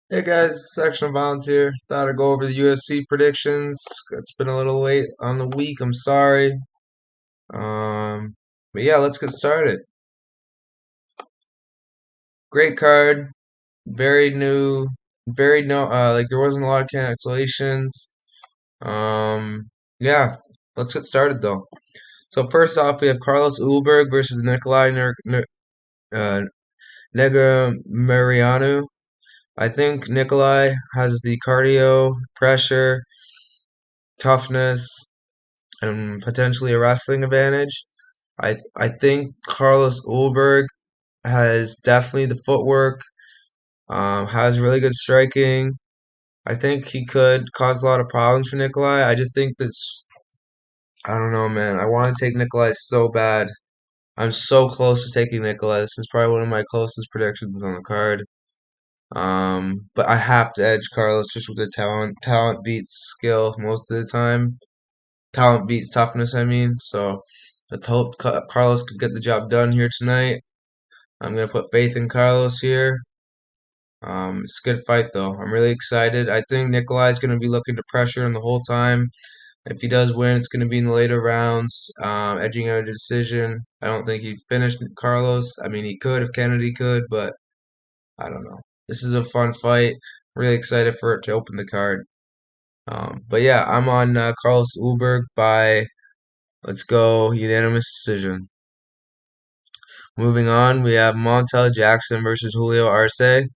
Hey guys, Section of Violence here. Thought I'd go over the UFC predictions. It's been a little late on the week. I'm sorry. Um, but yeah, let's get started. Great card. Very new. Very no. Like there wasn't a lot of cancellations. Yeah, let's get started though. So first off, we have Carlos Ulberg versus uh, Negumereanu. I think Nikolai has the cardio, pressure, toughness, and potentially a wrestling advantage. I think Carlos Ulberg has definitely the footwork, has really good striking. I think he could cause a lot of problems for Nikolai. I just think that's I don't know, man. I want to take Nikolai so bad. I'm so close to taking Nikolai. This is probably one of my closest predictions on the card. But I have to edge Carlos just with the talent. Talent beats skill most of the time. Talent beats toughness, I mean. So let's hope Carlos could get the job done here tonight. I'm gonna put faith in Carlos here. It's a good fight though. I'm really excited. I think Nikolai's gonna be looking to pressure him the whole time. If he does win, it's gonna be in the later rounds, edging out a decision. I don't think he finished Carlos. I mean, he could if Kennedy could, but I don't know. This is a fun fight. Really excited for it to open the card. But yeah, I'm on Carlos Ulberg by let's go unanimous decision. Moving on, we have Montel Jackson versus Julio Arce.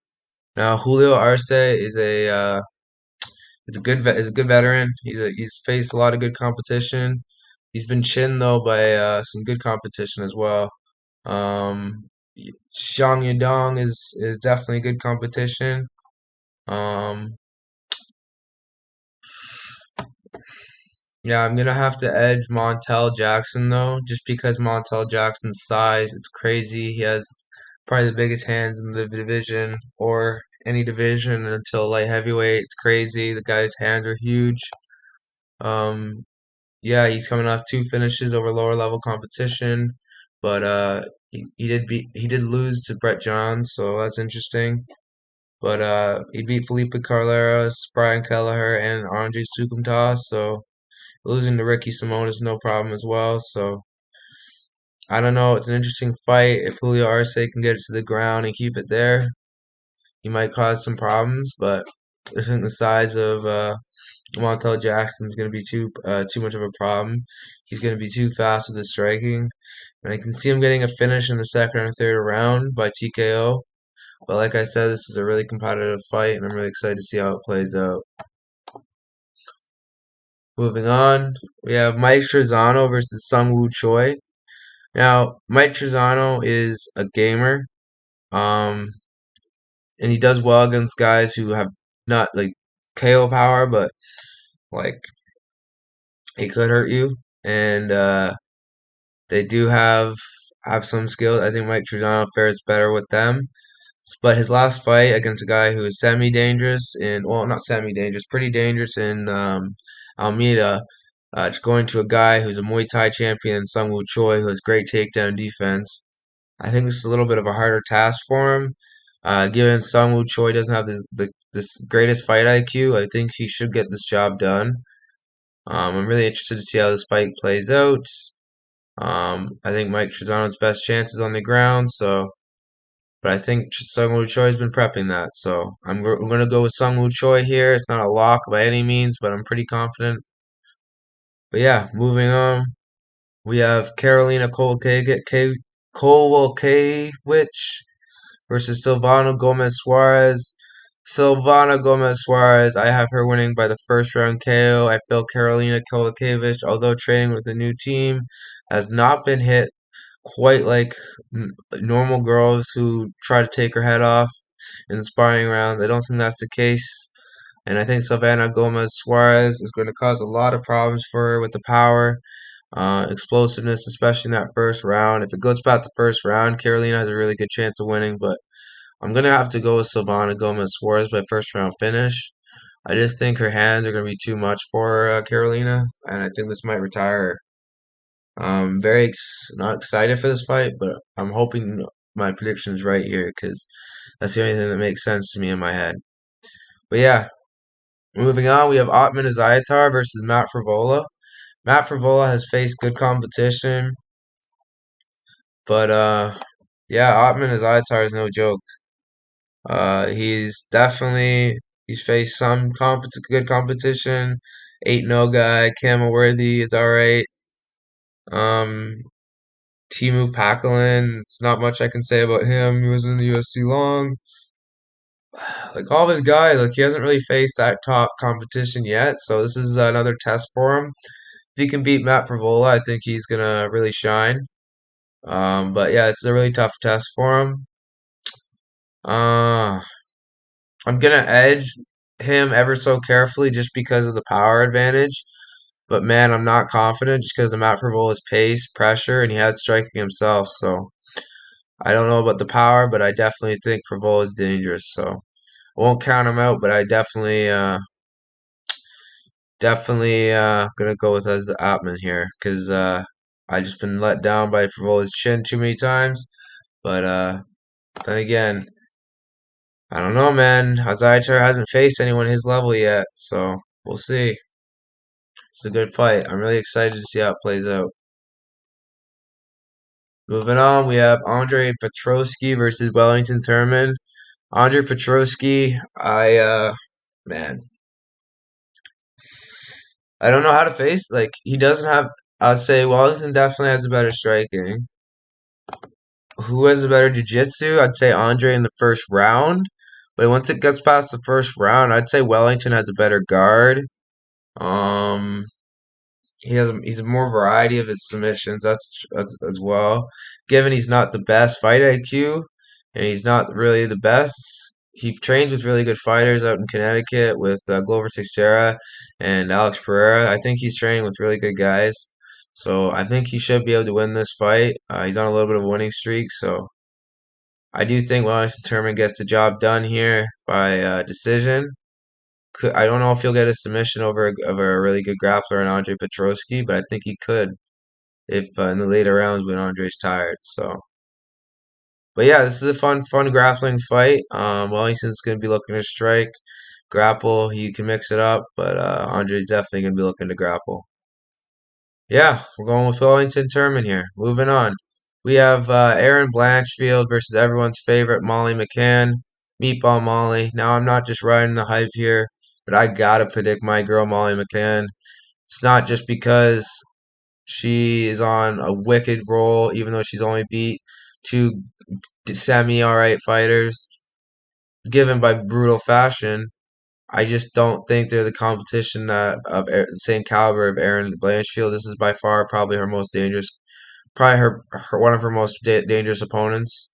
Now, Julio Arce is a good veteran. He's faced a lot of good competition. He's been chinned though by some good competition as well. Um, Xiang Yudong is definitely good competition. Um, yeah, I'm gonna have to edge Montel Jackson though, just because Montel Jackson's size, it's crazy. He has probably the biggest hands in the division or any division until light heavyweight. It's crazy. The guy's hands are huge. Um, yeah, he's coming off two finishes over lower level competition, but he did lose to Brett Johns, so that's interesting. But he beat Felipe Carreras, Brian Kelleher, and Andre Sukumta, so losing to Ricky Simone is no problem as well. So I don't know. It's an interesting fight. If Julio Arce can get it to the ground and keep it there, he might cause some problems. But I think the size of Montel Jackson is going to be too much of a problem. He's going to be too fast with his striking, and I can see him getting a finish in the second or third round by TKO. But like I said, this is a really competitive fight, and I'm really excited to see how it plays out. Moving on, we have Mike Trizano versus Sung Woo Choi. Now, Mike Trizano is a gamer, um, and he does well against guys who have not like KO power, but like he could hurt you. And they do have some skills. I think Mike Trizano fares better with them. But his last fight against a guy who is semi-dangerous in, well, not semi-dangerous, pretty dangerous in Almeida, going to a guy who's a Muay Thai champion, Sung Woo Choi, who has great takedown defense. I think this is a little bit of a harder task for him. Given Sung Woo Choi doesn't have this greatest fight IQ, I think he should get this job done. I'm really interested to see how this fight plays out. I think Mike Trizano's best chance is on the ground, so but I think Sung Woo Choi has been prepping that, so I'm going to go with Sung Woo Choi here. It's not a lock by any means, but I'm pretty confident. But yeah, moving on, we have Carolina Kowalkiewicz versus Silvana Gomez Suarez. Silvana Gomez Suarez, I have her winning by the first round KO. I feel Carolina Kowalkiewicz, although training with a new team, has not been hit quite like normal girls who try to take her head off in the sparring rounds. I don't think that's the case. And I think Silvana Gomez Suarez is going to cause a lot of problems for her with the power, explosiveness, especially in that first round. If it goes past the first round, Carolina has a really good chance of winning, but I'm going to have to go with Silvana Gomez Suarez by first round finish. I just think her hands are going to be too much for Carolina, and I think this might retire her. I'm not excited for this fight, but I'm hoping my prediction is right here because that's the only thing that makes sense to me in my head. But yeah, moving on, we have Ottman Azaitar versus Matt Frevola. Matt Frevola has faced good competition, but yeah, Ottman Azaitar is no joke. He's faced some good competition. 8-0 guy, Camel Worthy is alright. Um, Timu Pakalin, it's not much I can say about him. He was in the UFC long. Like all of his guys, like he hasn't really faced that top competition yet, so this is another test for him. If he can beat Matt Pravola, I think he's gonna really shine. But yeah, it's a really tough test for him. Uh, I'm gonna edge him ever so carefully just because of the power advantage. But man, I'm not confident just because of Matt Favola's pace, pressure, and he has striking himself. So I don't know about the power, but I definitely think Favola is dangerous. So I won't count him out, but I definitely gonna go with as Atman here because I just been let down by Favola's chin too many times. But then again, I don't know, man. Azaitar hasn't faced anyone his level yet, so we'll see. It's a good fight. I'm really excited to see how it plays out. Moving on, we have Andre Petroski versus Wellington Turman. Andre Petroski, man, I don't know how to face. Like he doesn't have. I'd say Wellington definitely has a better striking. Who has a better jiu-jitsu? I'd say Andre in the first round. But once it gets past the first round, I'd say Wellington has a better guard. Um, he's a more variety of his submissions. That's as well. Given he's not the best fight IQ and he's not really the best, he trains with really good fighters out in Connecticut with Glover Teixeira and Alex Pereira. I think he's training with really good guys. So I think he should be able to win this fight. He's on a little bit of a winning streak, so I do think Wellington Turman gets the job done here by decision. I don't know if he'll get a submission over a really good grappler in Andre Petroski, but I think he could if in the later rounds when Andre's tired. So, but yeah, this is a fun grappling fight. Wellington's going to be looking to strike, grapple. You can mix it up, but Andre's definitely going to be looking to grapple. Yeah, we're going with Wellington Turman here. Moving on. We have Aaron Blanchfield versus everyone's favorite Molly McCann, Meatball Molly. Now, I'm not just riding the hype here, but I gotta predict my girl Molly McCann. It's not just because she is on a wicked roll, even though she's only beat two semi alright fighters, given by brutal fashion. I just don't think they're the competition that of the same caliber of Erin Blanchfield. This is by far probably her most dangerous, probably her one of her most dangerous opponents.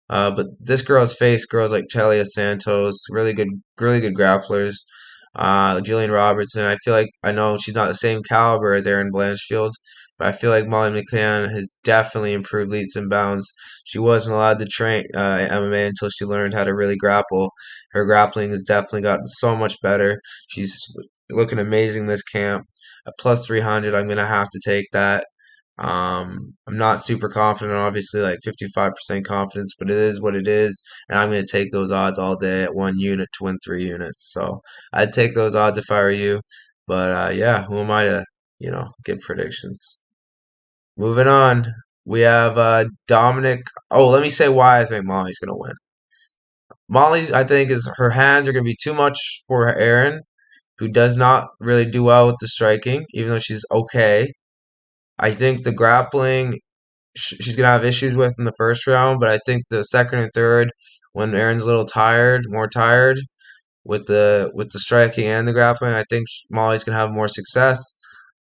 But this girl's faced girls like Talia Santos, really good grapplers. Jillian Robertson. I feel like I know she's not the same caliber as Erin Blanchfield, but I feel like Molly McCann has definitely improved leaps and bounds. She wasn't allowed to train MMA until she learned how to really grapple. Her grappling has definitely gotten so much better. She's looking amazing this camp. At plus 300, I'm gonna have to take that. I'm not super confident, obviously, like 55% confidence, but it is what it is, and I'm going to take those odds all day at 1 unit to win 3 units. So I'd take those odds if I were you, but yeah, who am I to, give predictions? Moving on, we have Dominic. Oh, let me say why I think Molly's going to win. Molly's, I think, is her hands are going to be too much for Aaron, who does not really do well with the striking, even though she's okay. I think the grappling she's gonna have issues with in the first round, but I think the second and third, when Aaron's a little tired, more tired with the striking and the grappling, I think Molly's gonna have more success.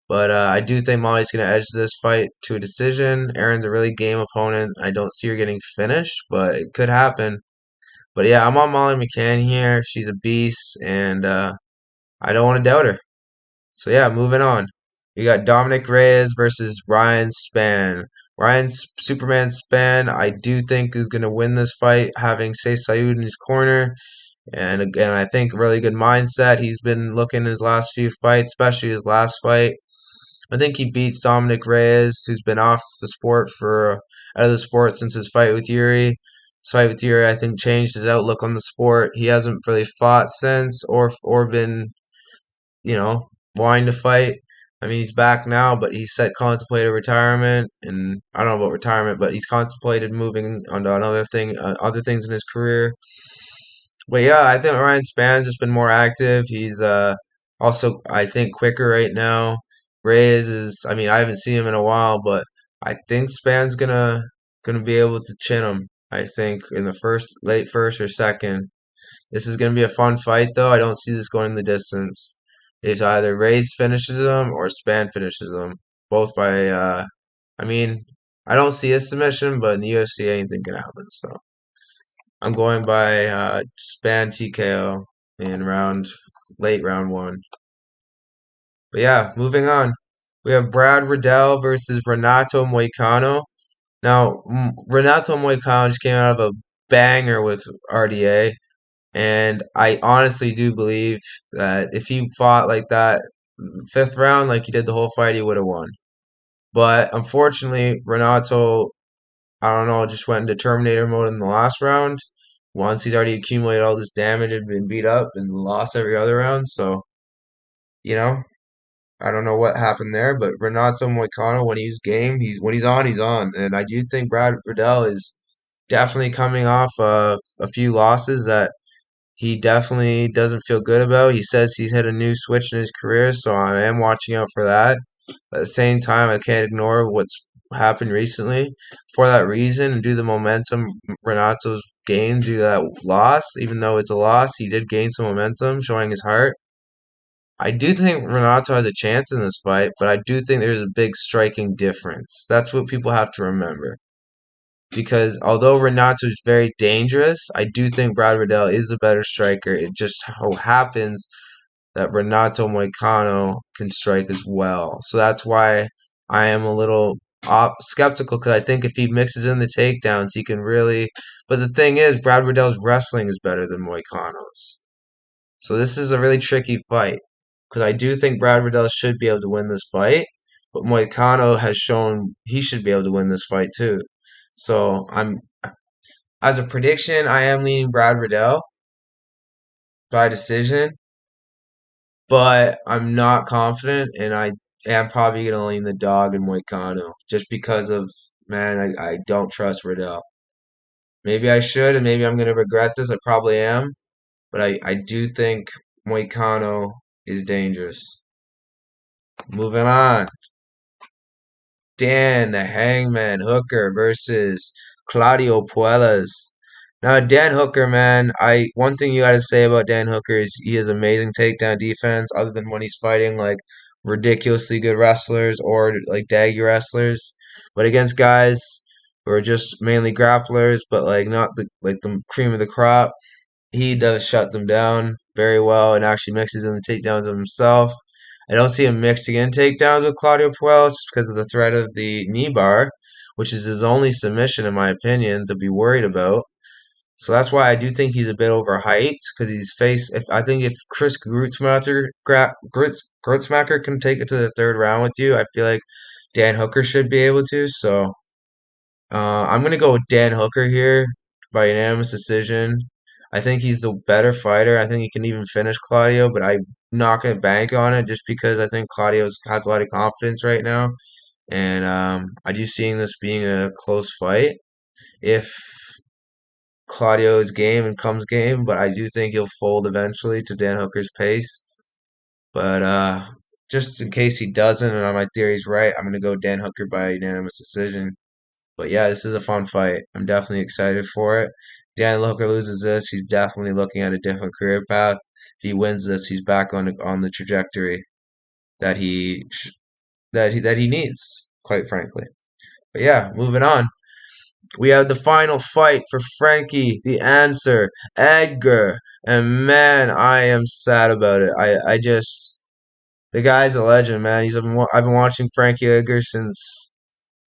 But I do think Molly's gonna edge this fight to a decision. Aaron's a really game opponent. I don't see her getting finished, but it could happen. But yeah, I'm on Molly McCann here. She's a beast, and I don't want to doubt her. So yeah, moving on. We got Dominic Reyes versus Ryan Spann. Superman Spann, I do think is going to win this fight, having Sayf Saud in his corner. And again, I think really good mindset. He's been looking his last few fights, especially his last fight. I think he beats Dominic Reyes, who's been out of the sport since his fight with Yuri. Choi Vs I think changed his outlook on the sport. He hasn't really fought since or been, you know, wanting to fight. I mean, he's back now, but he said contemplated retirement, and I don't know about retirement, but he's contemplated moving on to another thing, other things in his career. But yeah, I think Ryan Spann's just been more active. He's also I think quicker right now. Reyes is I mean I haven't seen him in a while, but I think Spann's gonna be able to chin him. I think in the late first or second. This is gonna be a fun fight though. I don't see this going the distance. It's either Reyes finishes him or Spann finishes him. Both by I mean I don't see a submission, but in the UFC anything can happen. So I'm going by Spann TKO in late round one. But yeah, moving on. We have Brad Riddell versus Renato Moicano. Now, Renato Moicano just came out of a banger with RDA, and I honestly do believe that if he fought like that fifth round, like he did the whole fight, he would have won. But unfortunately, Renato I don't know, just went into Terminator mode in the last round. Once he's already accumulated all this damage and been beat up and lost every other round. So, you know, I don't know what happened there, but Renato Moicano, when he's game, when he's on, he's on. And I do think Brad Riddell is definitely coming off a few losses that he definitely doesn't feel good about. He says he's hit a new switch in his career, so I am watching out for that. At the same time, I can't ignore what's happened recently. For that reason, and due to the momentum Renato's gained due to that loss, even though it's a loss, he did gain some momentum, showing his heart. I do think Renato has a chance in this fight, but I do think there's a big striking difference. That's what people have to remember. Because although Renato is very dangerous, I do think Brad Riddell is a better striker. It just so happens that Renato Moicano can strike as well. So that's why I am a little skeptical because I think if he mixes in the takedowns, he can really. But the thing is, Brad Riddell's wrestling is better than Moicano's. So this is a really tricky fight because I do think Brad Riddell should be able to win this fight, but Moicano has shown he should be able to win this fight too. So as a prediction, I am leaning Brad Riddell by decision, but I'm not confident, and I am probably going to lean the dog in Moicano just because of, man, I don't trust Riddell. Maybe I should, and maybe I'm going to regret this. I probably am, but I do think Moicano is dangerous. Moving on. Dan the Hangman Hooker versus Claudio Puelles. Now Dan Hooker, man, I one thing you gotta say about Dan Hooker is he has amazing takedown defense, other than when he's fighting like ridiculously good wrestlers or like daggy wrestlers. But against guys who are just mainly grapplers, but like not the cream of the crop, he does shut them down very well and actually mixes in the takedowns of himself. I don't see him mixing in takedowns with Claudio Puelles just because of the threat of the knee bar, which is his only submission, in my opinion, to be worried about. So that's why I do think he's a bit overhyped because he's faced. If I think if Chris Grutzmacher can take it to the third round with you, I feel like Dan Hooker should be able to. So I'm gonna go with Dan Hooker here by unanimous decision. I think he's the better fighter. I think he can even finish Claudio, but I'm not gonna bank on it just because I think Claudio has a lot of confidence right now, and I do seeing this being a close fight. If Claudio is game and comes game, but I do think he'll fold eventually to Dan Hooker's pace. But just in case he doesn't, and my theory's right, I'm gonna go Dan Hooker by unanimous decision. But yeah, this is a fun fight. I'm definitely excited for it. Dan Hooker loses this, he's definitely looking at a different career path. If he wins this, he's back on the trajectory that he needs, quite frankly. But yeah, moving on. We have the final fight for Frankie, the answer, Edgar. And man, I am sad about it. I just the guy's a legend, man. I've been watching Frankie Edgar since,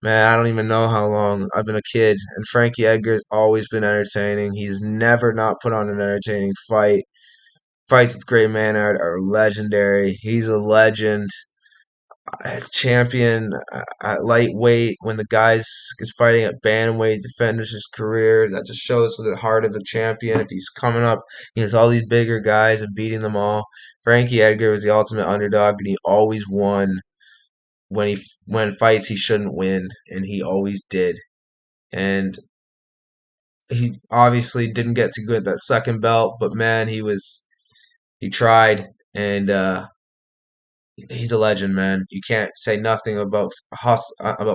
man, I don't even know how long. I've been a kid, and Frankie Edgar's always been entertaining. He's never not put on an entertaining fight. Fights with great man are legendary. He's a legend. champion at lightweight when the guy's is fighting at bantamweight to finish his career. That just shows the heart of a champion. If he's coming up, he has all these bigger guys and beating them all. Frankie Edgar was the ultimate underdog, and he always won when fights he shouldn't win, and he always did. And he obviously didn't get to get that second belt, but man, he tried, and he's a legend, man. You can't say nothing about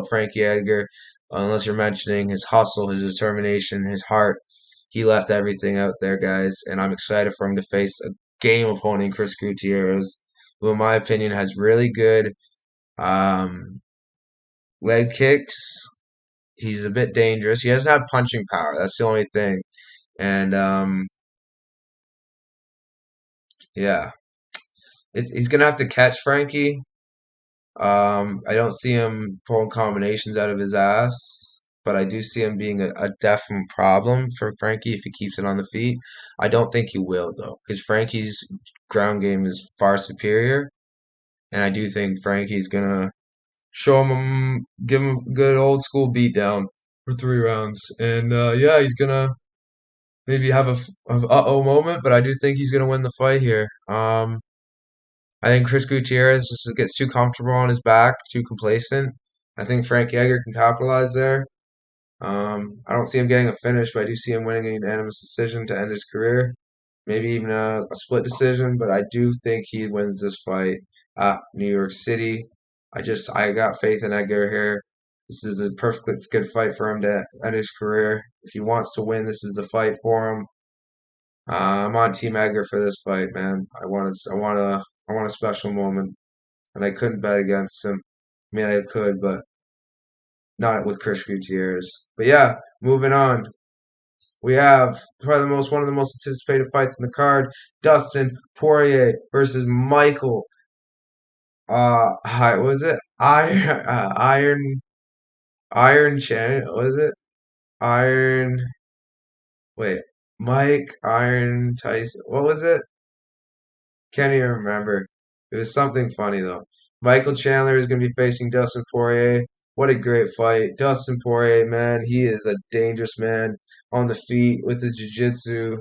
Frankie Edgar unless you're mentioning his hustle, his determination, his heart. He left everything out there, guys, and I'm excited for him to face a game opponent, Chris Gutierrez, who, in my opinion, has really good um, leg kicks. He's a bit dangerous. He doesn't have punching power. That's the only thing. And yeah, he's gonna have to catch Frankie. I don't see him pulling combinations out of his ass, but I do see him being a definite problem for Frankie if he keeps it on the feet. I don't think he will though, because Frankie's ground game is far superior, and I do think Frankie's gonna give him a good old school beatdown for 3 rounds, and yeah, he's gonna maybe have a uh-oh moment, but I do think he's gonna win the fight here. I think Chris Gutierrez just gets too comfortable on his back, too complacent. I think Frank Yeager can capitalize there. I don't see him getting a finish, but I do see him winning a unanimous decision to end his career. Maybe even a split decision, but I do think he wins this fight at New York City. I got faith in Edgar here. This is a perfectly good fight for him to end his career. If he wants to win, this is the fight for him. I'm on Team Edgar for this fight, man. I want a special moment, and I couldn't bet against him. I mean, I could, but not with Chris Gutierrez. But yeah, moving on. We have probably one of the most anticipated fights in the card: Dustin Poirier versus Michael. Hi, was it Iron Chan? Was it Iron? Wait, Mike Iron Tyson. What was it? Can't even remember. It was something funny though. Michael Chandler is going to be facing Dustin Poirier. What a great fight. Dustin Poirier, man, he is a dangerous man on the feet with his jiu-jitsu.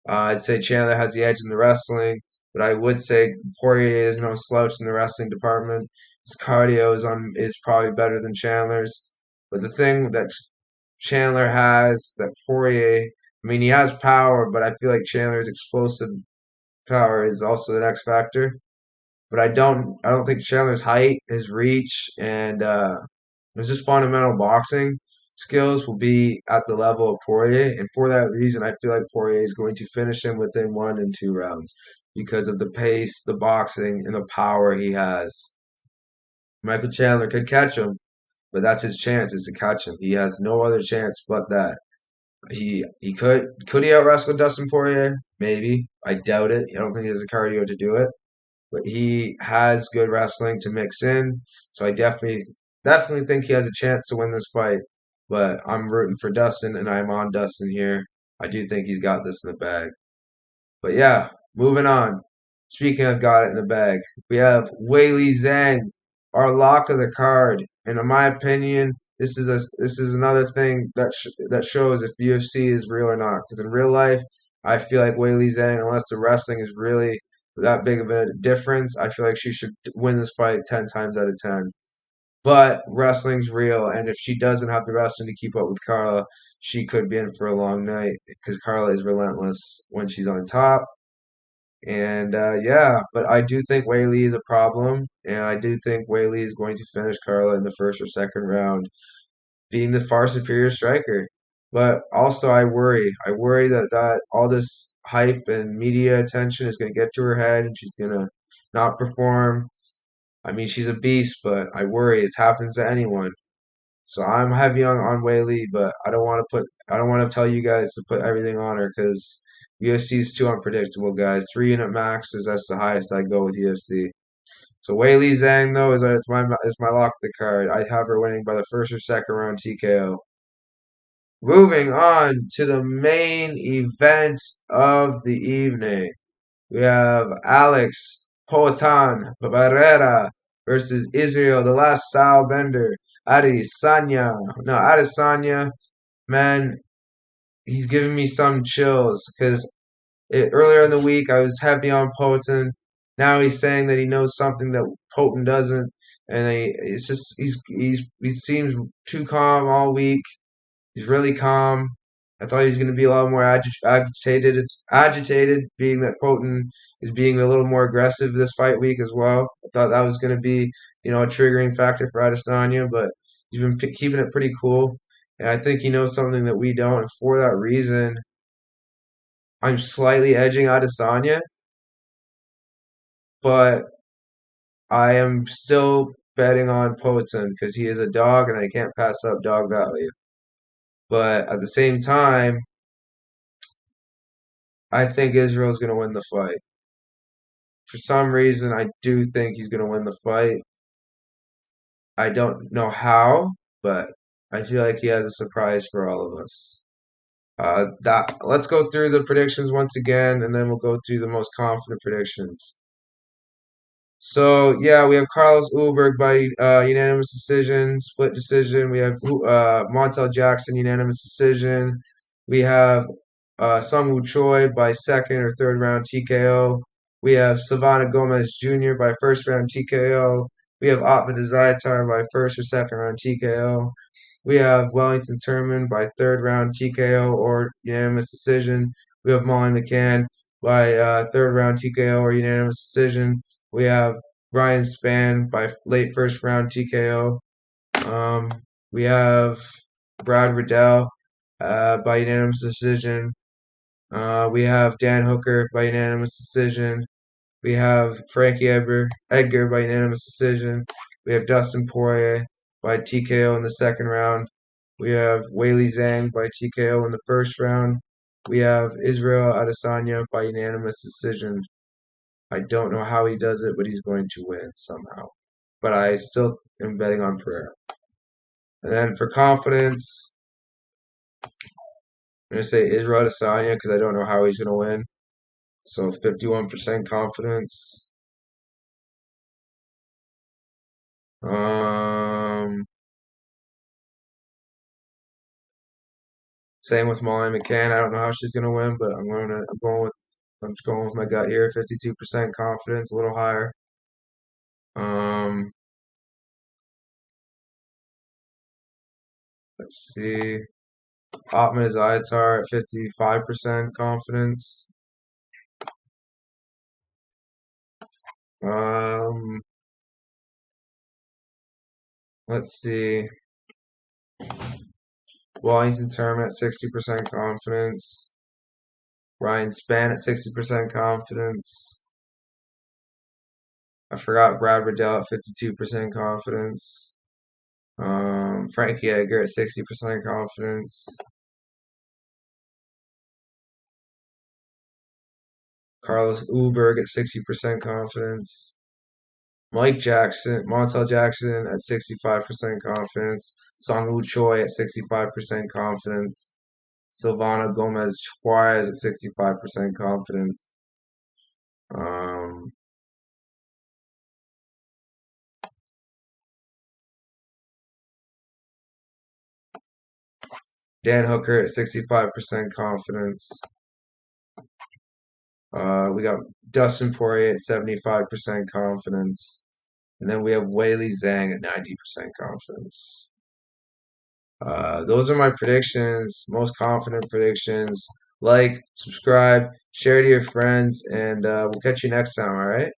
I'd say Chandler has the edge in the wrestling, but I would say Poirier is no slouch in the wrestling department. His cardio is probably better than Chandler's. But the thing that Chandler has that Poirier, I mean, he has power, but I feel like Chandler's explosive power is also the next factor. But I don't think Chandler's height, his reach, and his just fundamental boxing skills will be at the level of Poirier. And for that reason, I feel like Poirier is going to finish him within 1 and 2 rounds because of the pace, the boxing, and the power he has. Michael Chandler could catch him, but that's his chance is to catch him. He has no other chance but that. He could he out wrestle Dustin Poirier? Maybe. I doubt it. I don't think he has the cardio to do it. But he has good wrestling to mix in. So I definitely think he has a chance to win this fight. But I'm rooting for Dustin and I'm on Dustin here. I do think he's got this in the bag. But yeah, moving on. Speaking of got it in the bag, we have Weili Zhang, our lock of the card. And in my opinion, this is another thing that shows if UFC is real or not. Because in real life, I feel like Weili Zhang, unless the wrestling is really that big of a difference, I feel like she should win this fight 10 times out of 10. But wrestling's real, and if she doesn't have the wrestling to keep up with Carla, she could be in for a long night because Carla is relentless when she's on top. And yeah, but I do think Wei Lee is a problem, and I do think Wei Lee is going to finish Carla in the first or second round, being the far superior striker. But also, I worry. I worry that all this hype and media attention is going to get to her head, and she's going to not perform. I mean, she's a beast, but I worry it happens to anyone. So I'm heavy on Wei Lee, but I don't want to tell you guys to put everything on her because UFC is too unpredictable, guys. 3 unit max is that's the highest I go with UFC. So Wei Lee Zhang though is my lock of the card. I have her winning by the first or second round TKO. Moving on to the main event of the evening, we have Alex Poatan Pereira versus Israel, the last style bender, Adesanya. No, Adesanya, man, he's giving me some chills because earlier in the week I was heavy on Potent. Now he's saying that he knows something that Potent doesn't, and it's just he seems too calm all week. He's really calm. I thought he was going to be a lot more agitated, being that Potent is being a little more aggressive this fight week as well. I thought that was going to be, a triggering factor for Adesanya, but he's been keeping it pretty cool. And I think he knows something that we don't. And for that reason, I'm slightly edging Adesanya, but I am still betting on Potent because he is a dog and I can't pass up dog value. But at the same time, I think Israel's going to win the fight. For some reason, I do think he's going to win the fight. I don't know how, but I feel like he has a surprise for all of us. Let's go through the predictions once again, and then we'll go through the most confident predictions. So yeah, we have Carlos Ulberg by unanimous decision, split decision. We have Montel Jackson unanimous decision. We have Sung Woo Choi by second or third round TKO. We have Savannah Gomez Jr. by first round TKO. We have Otman Azaitar by first or second round TKO. We have Wellington Turman by third round TKO or unanimous decision. We have Molly McCann by third round TKO or unanimous decision. We have Ryan Spann by late first round TKO. We have Brad Riddell by unanimous decision. We have Dan Hooker by unanimous decision. We have Frankie Edgar by unanimous decision. We have Dustin Poirier by TKO in the second round. We have Weili Zhang by TKO in the first round. We have Israel Adesanya by unanimous decision. I don't know how he does it, but he's going to win somehow. But I still am betting on Pereira. And then for confidence, I'm going to say Israel Adesanya because I don't know how he's going to win. So 51% confidence. Same with Molly McCann. I don't know how she's going to win, but I'm just going with my gut here. 52% confidence, a little higher. Let's see. Otman Azaitar at 55% confidence. Let's see. Wellington Turman at 60% confidence. Ryan Spann at 60% confidence. I forgot Brad Riddell at 52% confidence. Frankie Edgar at 60% confidence. Carlos Ulberg at 60% confidence. Montel Jackson at 65% confidence. Sung Woo Choi at 65% confidence. Savannah Gomez Juarez at 65% confidence. Dan Hooker at 65% confidence. We got Dustin Poirier at 75% confidence. And then we have Weili Zhang at 90% confidence. Those are my predictions, most confident predictions. Like, subscribe, share to your friends, and we'll catch you next time, all right?